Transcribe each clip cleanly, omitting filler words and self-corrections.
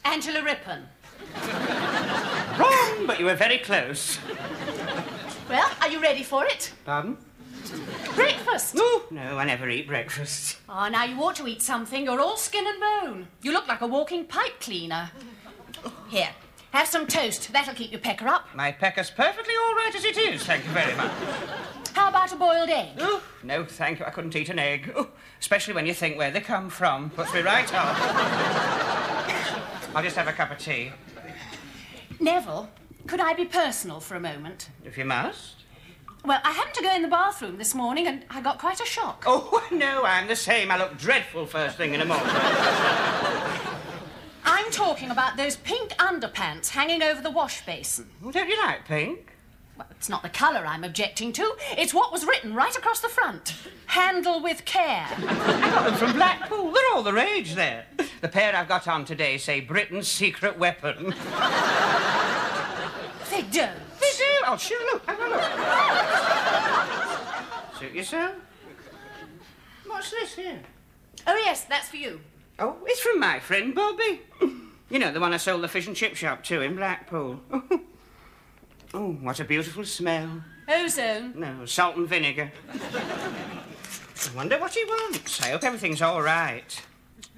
Angela Rippon. Wrong, but you were very close. Well, are you ready for it? Pardon? Breakfast. No, I never eat breakfast. Oh, now you ought to eat something. You're all skin and bone. You look like a walking pipe cleaner. Here, have some toast. That'll keep your pecker up. My pecker's perfectly all right as it is, thank you very much. How about a boiled egg? Oh, no, thank you. I couldn't eat an egg. Oh, especially when you think where they come from. Puts me right off. I'll just have a cup of tea. Neville, could I be personal for a moment? If you must. Well, I happened to go in the bathroom this morning and I got quite a shock. Oh, no, I'm the same. I look dreadful first thing in the morning. I'm talking about those pink underpants hanging over the wash basin. Well, don't you like pink? Well, it's not the colour I'm objecting to. It's what was written right across the front. Handle with care. I got them from Blackpool. They're all the rage there. The pair I've got on today say Britain's secret weapon. They don't. They do. Oh, sure, look. Have a look. Suit yourself? What's this here? Oh, yes, that's for you. Oh, it's from my friend Bobby. You know, the one I sold the fish and chip shop to in Blackpool. Oh, what a beautiful smell. Ozone. No, salt and vinegar. I wonder what he wants. I hope everything's all right.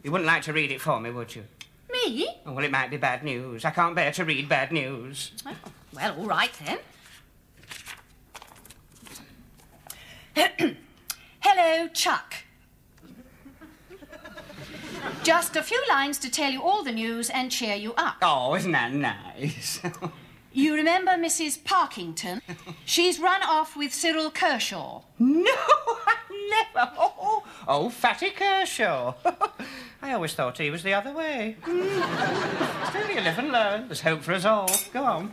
You wouldn't like to read it for me, would you? Me? Oh, well, it might be bad news. I can't bear to read bad news. Oh, well, all right, then. Hello, Chuck. Just a few lines to tell you all the news and cheer you up. Oh, isn't that nice? You remember Mrs. Parkington? She's run off with Cyril Kershaw. No, I never. Oh, Fatty Kershaw. I always thought he was the other way. Still, you live and learn. There's hope for us all. Go on.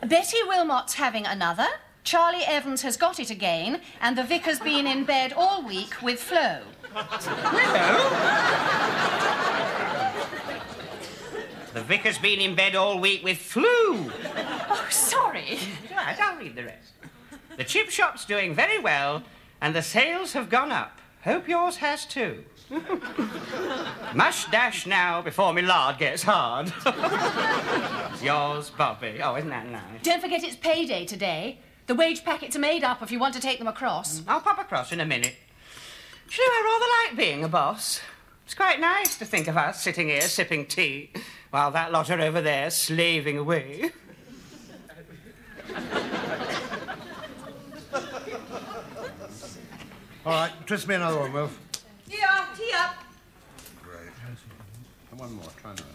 Betty Wilmot's having another. Charlie Evans has got it again. And the vicar's been in bed all week with Flo. The vicar's been in bed all week with flu. Oh, sorry. Right, I'll read the rest. The chip shop's doing very well, and the sales have gone up. Hope yours has too. Mush dash now before me lard gets hard. Yours, Bobby. Oh, isn't that nice? Don't forget it's payday today. The wage packets are made up if you want to take them across. I'll pop across in a minute. Do you know, I rather like being a boss. It's quite nice to think of us sitting here sipping tea while that lot are over there slaving away. All right, twist me another one, Wilf. Tea up. Great. And one more, try another.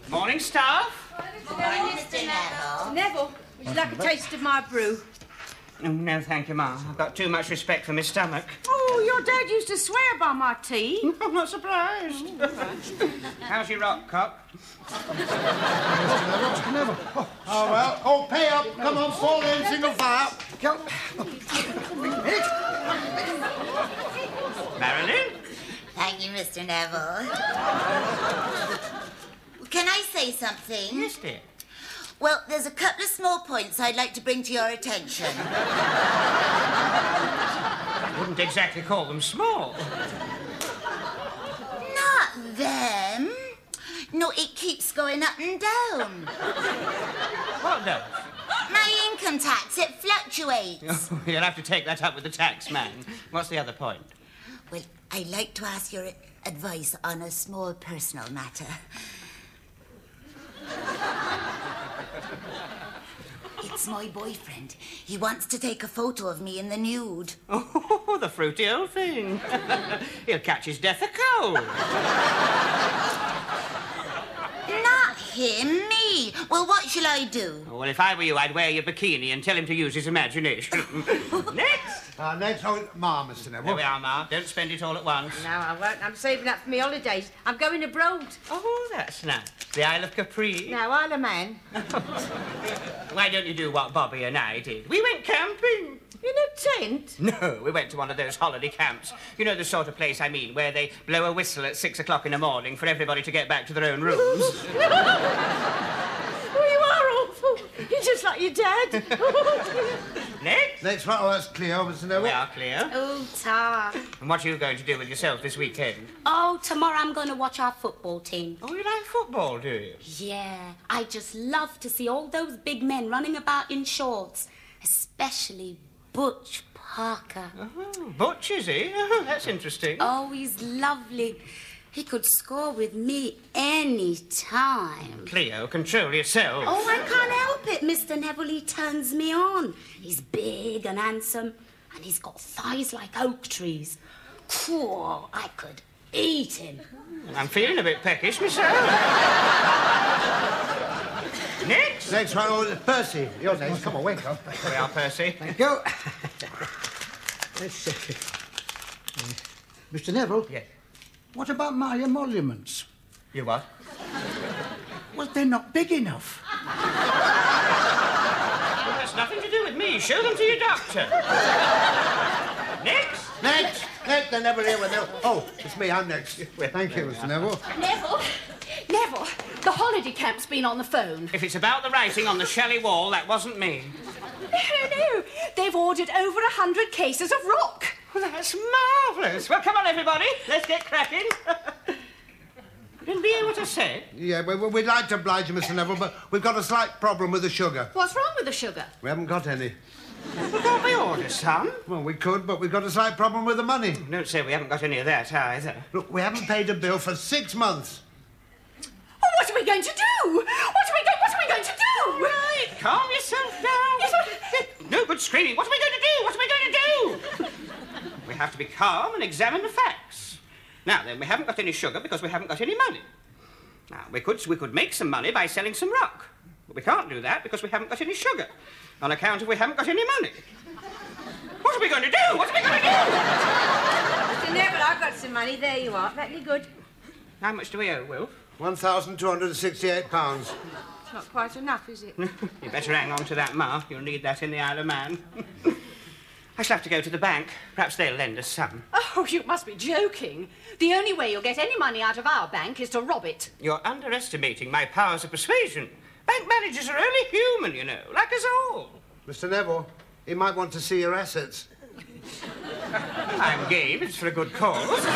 Morning, staff. Morning, Mr. Neville. Neville, would you like a taste of my brew? Oh, no, thank you, Ma. I've got too much respect for my stomach. Oh, your dad used to swear by my tea. I'm not surprised. How's your rock, cock? Mr. Neville. Oh, well. Oh, pay up. Come on, fall in, single file. Go. Marilyn? Thank you, Mr. Neville. Can I say something? Yes, dear. Well, there's a couple of small points I'd like to bring to your attention. I wouldn't exactly call them small. Not them. No, it keeps going up and down. What does? My income tax, it fluctuates. Oh, you'll have to take that up with the tax man. What's the other point? Well, I'd like to ask your advice on a small personal matter. It's my boyfriend. He wants to take a photo of me in the nude. Oh, the fruity old thing. He'll catch his death of cold. Not him, me. Well, what shall I do? Oh, well, if I were you, I'd wear your bikini and tell him to use his imagination. Next. Next, Ma, Mr. Neville. There we are, Ma. Don't spend it all at once. No, I won't. I'm saving up for my holidays. I'm going abroad. Oh, that's nice. The Isle of Capri. No, Isle of Man. Why don't you do what Bobby and I did? We went camping. In a tent? No, we went to one of those holiday camps. You know the sort of place I mean, where they blow a whistle at 6 o'clock in the morning for everybody to get back to their own rooms. Oh, you are awful. You're just like your dad. Next. Next one, oh, that's Cleo, Mr. Neville. We are clear. Oh, Ta. And what are you going to do with yourself this weekend? Oh, tomorrow I'm going to watch our football team. Oh, you like football, do you? Yeah, I just love to see all those big men running about in shorts, especially Butch Parker. Oh, Butch, is he? That's interesting. Oh, he's lovely. He could score with me any time. Cleo, control yourself. Oh, I can't help it, Mr. Neville. He turns me on. He's big and handsome, and he's got thighs like oak trees. Cool, I could eat him. I'm feeling a bit peckish myself. Next. Next one, oh, it's Percy. You're next. Come on, wake up. We are, Percy. Thank you. Let's see. Mr. Neville? Yes. What about my emoluments? You what? Well, they're not big enough. Well, that's nothing to do with me. Show them to your doctor. Next. Next. Next, they're never here with Neville. Oh, it's me, I'm next. Thank you, Mr. Neville. Neville, the holiday camp's been on the phone. If it's about the writing on the Shelley wall, that wasn't me. No, they've ordered over 100 cases of rock. Well, that's marvellous. Well, come on, everybody. Let's get cracking. Didn't be able to say. Yeah, we'd like to oblige you, Mr. Neville, but we've got a slight problem with the sugar. What's wrong with the sugar? We haven't got any. Well, can't we order some? Well, we could, but we've got a slight problem with the money. Don't say we haven't got any of that either. Look, we haven't paid a bill for 6 months. Oh, what are we going to do? What are we going to do? Right, calm yourself down. Yes, No good screaming. What are we going to do? What are we going to do? We have to be calm and examine the facts. Now, then, we haven't got any sugar because we haven't got any money. Now, we could make some money by selling some rock. But we can't do that because we haven't got any sugar, on account of we haven't got any money. What are we going to do? What are we going to do? Mr. Neville, I've got some money. There you are. That'll be good. How much do we owe, Wilf? £1,268. It's not quite enough, is it? You better hang on to that, Ma. You'll need that in the Isle of Man. I shall have to go to the bank. Perhaps they'll lend us some. Oh, you must be joking. The only way you'll get any money out of our bank is to rob it. You're underestimating my powers of persuasion. Bank managers are only human, you know, like us all. Mr. Neville, he might want to see your assets. I'm game. It's for a good cause.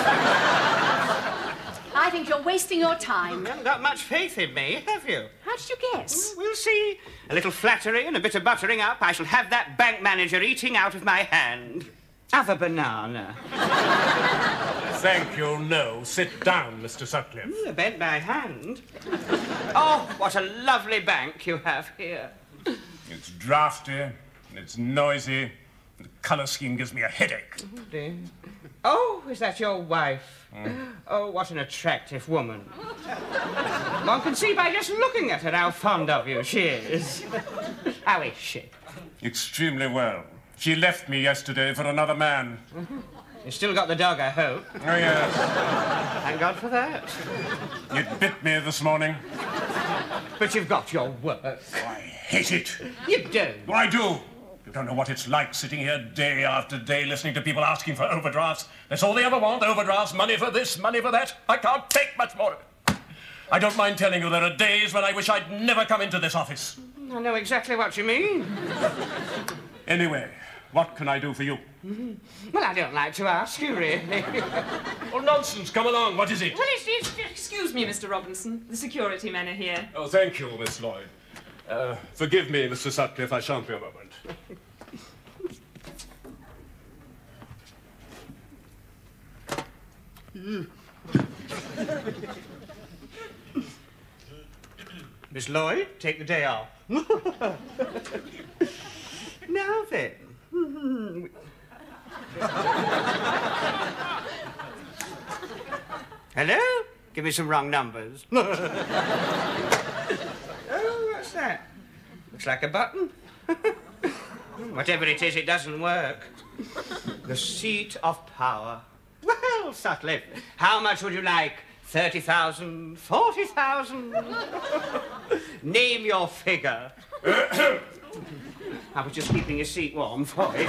I think you're wasting your time. You haven't got much faith in me, have you? How did you guess? We'll see. A little flattery and a bit of buttering up. I shall have that bank manager eating out of my hand. Have a banana. Thank you, no. Sit down, Mr. Sutcliffe. I bent my hand. Oh, what a lovely bank you have here. It's drafty, and it's noisy. The colour scheme gives me a headache. Oh, dear. Oh, is that your wife? Oh, what an attractive woman. One can see by just looking at her how fond of you she is. How is she? Extremely well. She left me yesterday for another man. You still got the dog, I hope. Oh, yes. Thank God for that. It bit me this morning. But you've got your work. Oh, I hate it. You don't. Oh, I do. You don't know what it's like sitting here day after day listening to people asking for overdrafts. That's all they ever want, overdrafts, money for this, money for that. I can't take much more of it. I don't mind telling you there are days when I wish I'd never come into this office. I know exactly what you mean. Anyway, what can I do for you? Well, I don't like to ask you, really. Oh, nonsense. Come along. What is it? Well, it's Excuse me, Mr. Robinson. The security men are here. Oh, thank you, Miss Lloyd. Forgive me, Mr. Sutcliffe. I shan't be a moment. Miss Lloyd, take the day off. Now then. Hello? Give me some wrong numbers. Oh, what's that? Looks like a button. Whatever it is, it doesn't work. The seat of power. Well, Sutcliffe, how much would you like? 30,000? 40,000? Name your figure. I was just keeping your seat warm for you.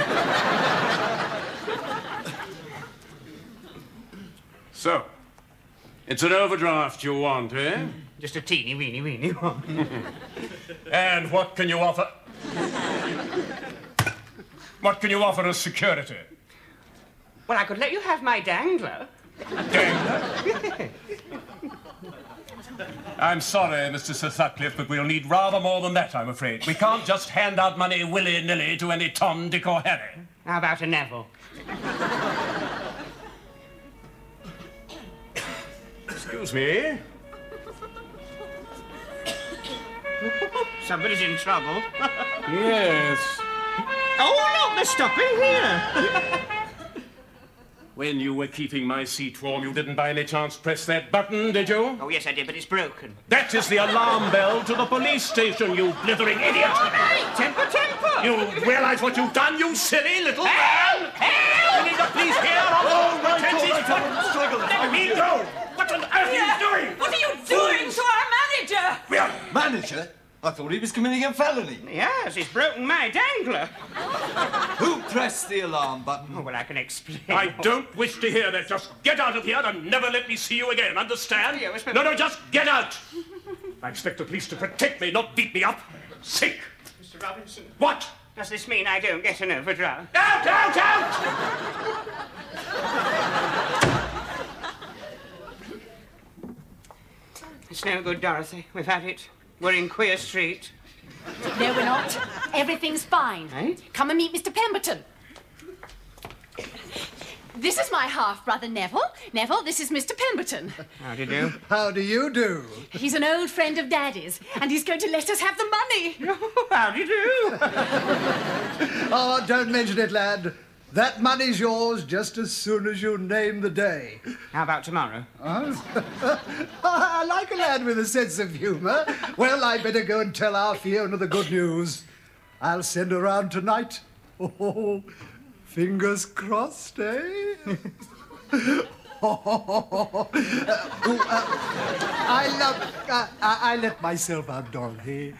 So, it's an overdraft you want, eh? Just a teeny weeny one. And what can you offer? What can you offer as security? Well, I could let you have my dangler. Dangler? I'm sorry, Mr. Sir Sutcliffe, but we'll need rather more than that, I'm afraid. We can't just hand out money willy-nilly to any Tom, Dick or Harry. How about a Neville? Excuse me. Somebody's in trouble. Yes. Oh, look, they're stopping here. When you were keeping my seat warm, you didn't by any chance press that button, did you? Oh, yes, I did, but it's broken. That is the alarm bell to the police station, you blithering idiot! All right, temper, temper! You realize what you've done, you silly little Help! man? Help! You need the police here, or let me go! What on earth are you doing? What are you doing to our manager? Manager? I thought he was committing a felony. Yes, he's broken my dangler. Who pressed the alarm button? Oh, well, I can explain. I don't wish to hear that. Just get out of here and never let me see you again, understand? Yes, No, just get out! I expect the police to protect me, not beat me up. Sick! Mr. Robinson. What? Does this mean I don't get an overdraft? Out, out, out! It's no good, Dorothy. We've had it. We're in Queer Street. No, we're not. Everything's fine. Eh? Come and meet Mr. Pemberton. This is my half-brother, Neville. Neville, this is Mr. Pemberton. How do you do? How do you do? He's an old friend of Daddy's, and he's going to let us have the money. Oh, how do you do? Oh, don't mention it, lad. That money's yours just as soon as you name the day. How about tomorrow? I like a lad with a sense of humour. Well, I better go and tell our Fiona the good news. I'll send her round tonight. Oh, fingers crossed, eh? I let myself out, Dorothy.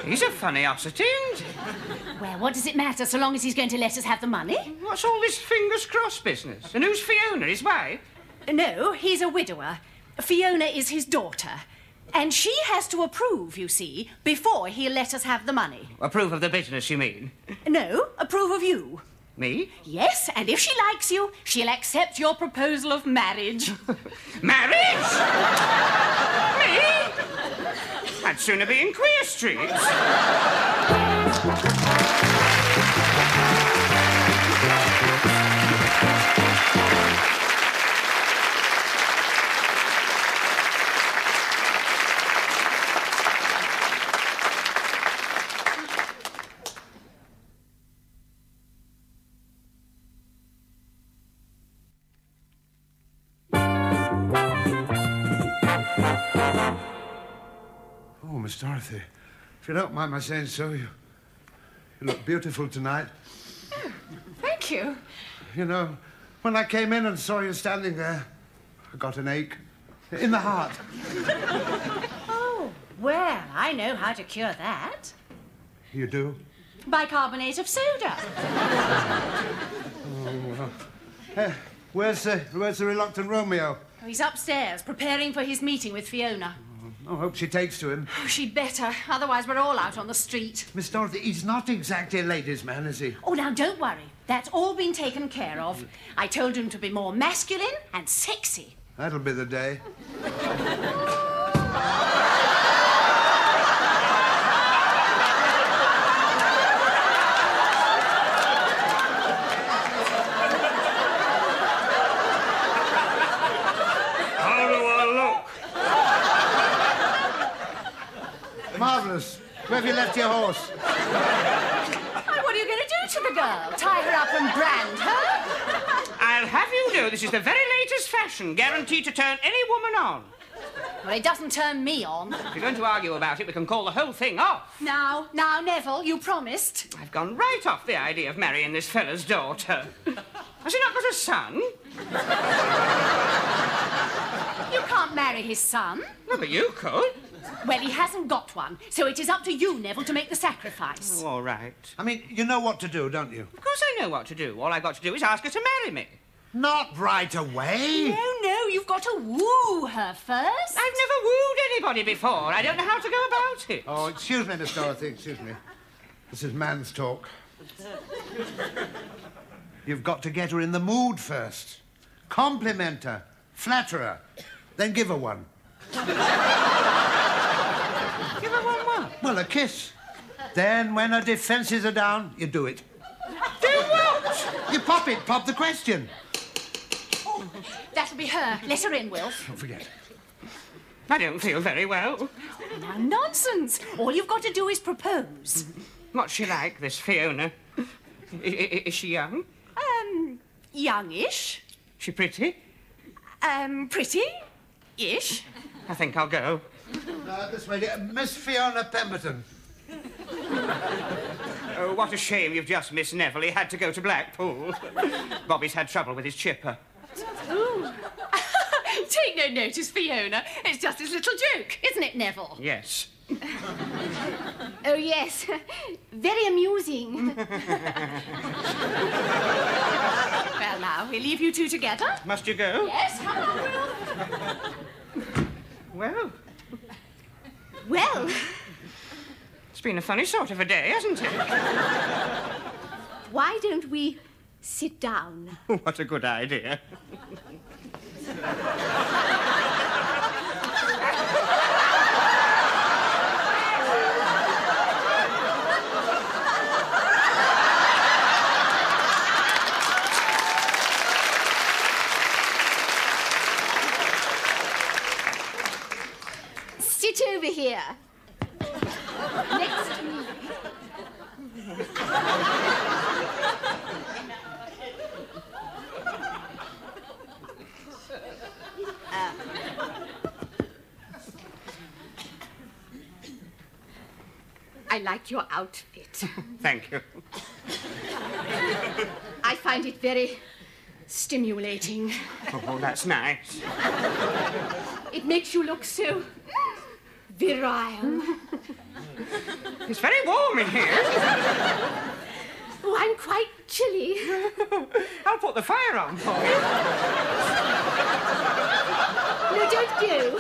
He's a funny ossity, isn't he? Well, what does it matter so long as he's going to let us have the money? What's all this fingers crossed business? And who's Fiona, his wife? No, he's a widower. Fiona is his daughter. And she has to approve, you see, before he'll let us have the money. Approve of the business, you mean? No, approve of you. Me? Yes, and if she likes you, she'll accept your proposal of marriage. Marriage? Me? I'd sooner be in Queer Street. Oh, Miss Dorothy, if you don't mind my saying so, you look beautiful tonight. Oh, thank you. You know, when I came in and saw you standing there, I got an ache in the heart. Oh, well, I know how to cure that. You do? Bicarbonate of soda. Oh, well. Where's the reluctant Romeo? Oh, he's upstairs, preparing for his meeting with Fiona. I hope she takes to him. Oh, she'd better, otherwise we're all out on the street. Miss Dorothy, he's not exactly a ladies' man, is he? Oh, now, don't worry. That's all been taken care of. I told him to be more masculine and sexy. That'll be the day. Marvellous. Where have you left your horse? Oh, what are you going to do to the girl? Tie her up and brand her? I'll have you know this is the very latest fashion, guaranteed to turn any woman on. Well, it doesn't turn me on. If you're going to argue about it, we can call the whole thing off. Now, Neville, you promised. I've gone right off the idea of marrying this fella's daughter. Has he not got a son? You can't marry his son. No, but you could. Well, he hasn't got one, so it is up to you, Neville, to make the sacrifice. Oh, all right. I mean, you know what to do, don't you? Of course I know what to do. All I've got to do is ask her to marry me. Not right away. No, you've got to woo her first. I've never wooed anybody before. I don't know how to go about it. Oh, excuse me, Miss Dorothy, excuse me. This is man's talk. You've got to get her in the mood first. Compliment her, flatter her, then give her one. Give her one what? Well, a kiss. Then, when her defences are down, you do it. Do what? You pop it, pop the question. That'll be her. Let her in, Will. Don't forget. I don't feel very well. Now, nonsense. All you've got to do is propose. What's she like, this Fiona? Is she young? Youngish. She pretty? Pretty-ish. I think I'll go. This way, Miss Fiona Pemberton. Oh, what a shame you've just missed Neville. He had to go to Blackpool. Bobby's had trouble with his chipper. Ooh. Take no notice, Fiona. It's just his little joke, isn't it, Neville? Yes. Oh, yes. Very amusing. Well, now, we'll leave you two together. Must you go? Yes, come on, Will. Well, Well, it's been a funny sort of a day, hasn't it? why don't we sit down? What a good idea. Sit over here. Next to me. I like your outfit. Thank you. I find it very stimulating. Oh, that's nice. It makes you look so virile. It's very warm in here. Oh, I'm quite chilly. I'll put the fire on for you. No, don't go.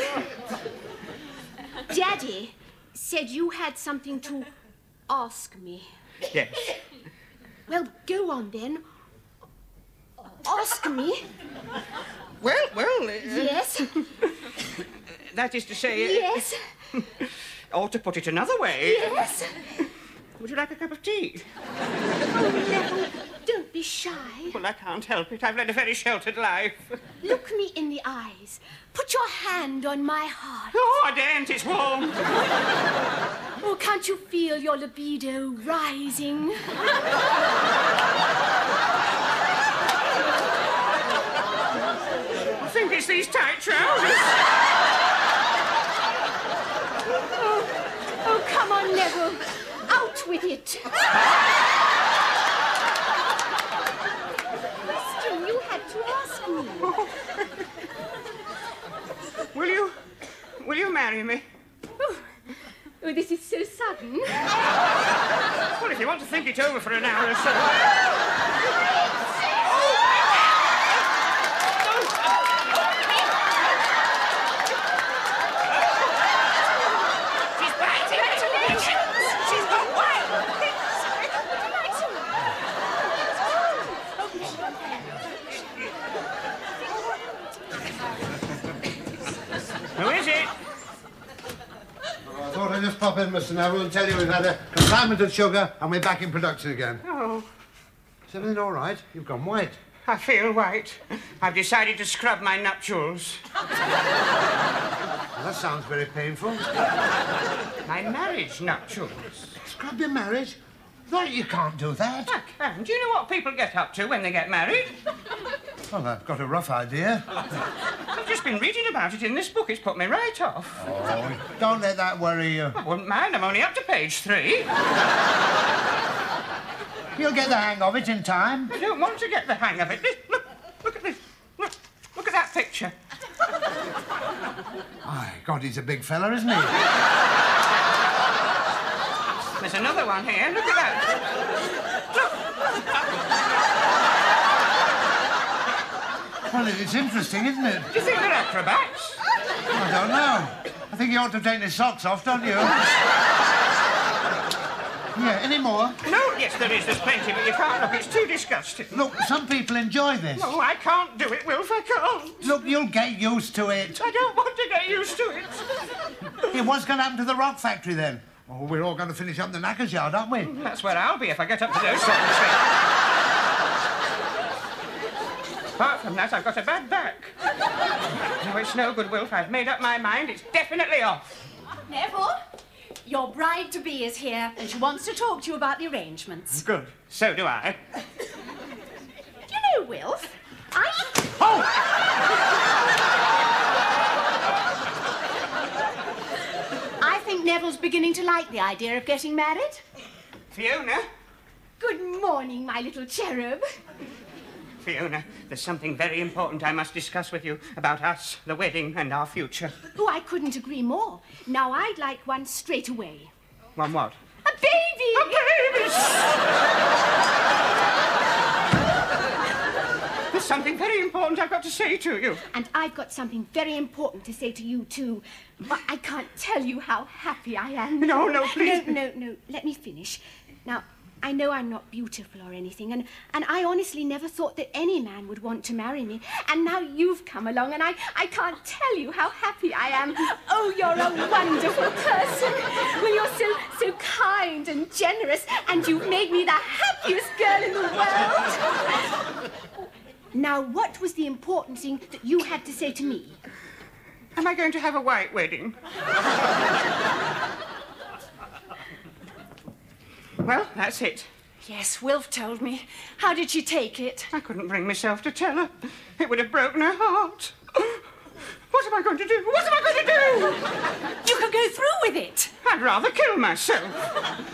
Daddy said you had something to ask me. Yes. Well, go on then. Ask me. Well, Yes. that is to say... Yes. Or to put it another way... Yes. Would you like a cup of tea? Oh, Neville, don't be shy. Well, I can't help it. I've led a very sheltered life. Look me in the eyes. Put your hand on my heart. Oh, I daren't. It's warm. Oh, can't you feel your libido rising? I think it's these tight trousers. Oh, come on, Neville. Out with it. Question you had to ask me. Will you marry me? Oh, this is so sudden. Well, if you want to think it over for an hour or so... Who is it? I thought I'd just pop in, Mr. Neville, and tell you we've had a consignment of sugar and we're back in production again. Oh, Is everything all right? You've gone white. I feel white. I've decided to scrub my nuptials. Well, that sounds very painful. My marriage nuptials. Scrub your marriage? No, you can't do that. I can. Do you know what people get up to when they get married? Well, I've got a rough idea. I've just been reading about it in this book. It's put me right off. Oh, don't let that worry you. I wouldn't mind. I'm only up to page 3. You'll get the hang of it in time. I don't want to get the hang of it. Look at this. Look at that picture. My God, he's a big fella, isn't he? There's another one here. Look at that. Look. Well, it's interesting, isn't it? Do you think they're acrobats? I don't know. I think you ought to take his socks off, don't you? Yeah, any more? No, yes, there is. There's plenty, but you can't look. It's too disgusting. Look, some people enjoy this. No, I can't do it, Wilf. I can't. Look, you'll get used to it. I don't want to get used to it. Yeah, what's going to happen to the rock factory, then? Oh, we're all going to finish up the knackers yard, aren't we? That's where I'll be if I get up to those sort of things. Apart from that, I've got a bad back. No, it's no good, Wilf. I've made up my mind. It's definitely off. Neville, your bride-to-be is here, and she wants to talk to you about the arrangements. Good. So do I. Do you know, Wilf, I think Neville's beginning to like the idea of getting married. Fiona? Good morning, my little cherub. Fiona, there's something very important I must discuss with you about us, the wedding, and our future. Oh, I couldn't agree more. Now, I'd like one straight away. One what? A baby! A baby! There's something very important I've got to say to you. And I've got something very important to say to you, too. But I can't tell you how happy I am. No, please. No, let me finish. Now, I know I'm not beautiful or anything, and I honestly never thought that any man would want to marry me. And now you've come along, and I can't tell you how happy I am. Oh, you're a wonderful person. Well, you're so kind and generous, and you've made me the happiest girl in the world. Now, what was the important thing that you had to say to me? Am I going to have a white wedding? Well, that's it. Yes, Wilf told me. How did she take it? I couldn't bring myself to tell her. It would have broken her heart. What am I going to do? What am I going to do? You could go through with it. I'd rather kill myself.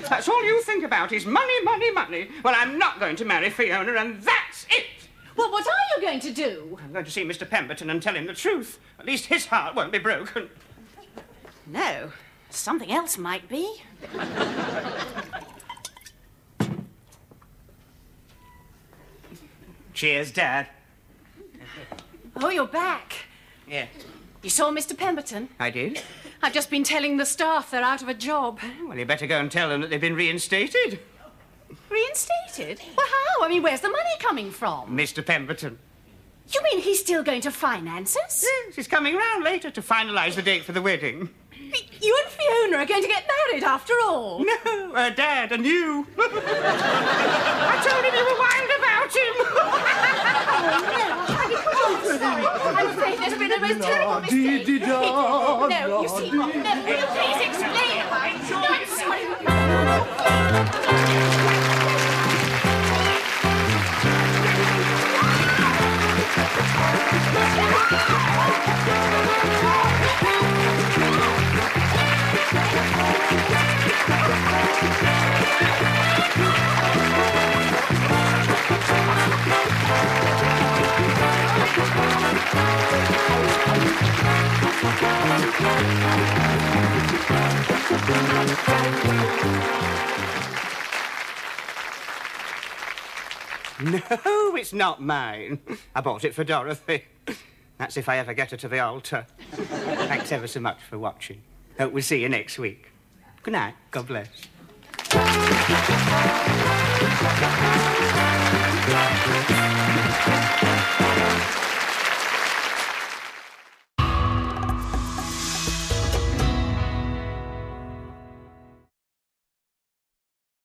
That's all you think about is money, money, money. Well, I'm not going to marry Fiona, and that's it. Well, what are you going to do? I'm going to see Mr. Pemberton and tell him the truth. At least his heart won't be broken. No, something else might be. Cheers, Dad. Oh, you're back. Yeah. You saw Mr. Pemberton? I did. I've just been telling the staff they're out of a job. Well, you better go and tell them that they've been reinstated. Reinstated? Well, how? I mean, where's the money coming from? Mr. Pemberton. You mean he's still going to finance us? Yes, he's coming round later to finalise the date for the wedding. You and Fiona are going to get married after all? No, Dad and you. I told him you were wild about him. Oh, sorry. I'm afraid there's been a most terrible mistake. No, you see what? No, will you please explain? I'm sorry. No, it's not mine. I bought it for Dorothy. That's if I ever get her to the altar. Thanks ever so much for watching. Hope we'll see you next week. Good night. God bless.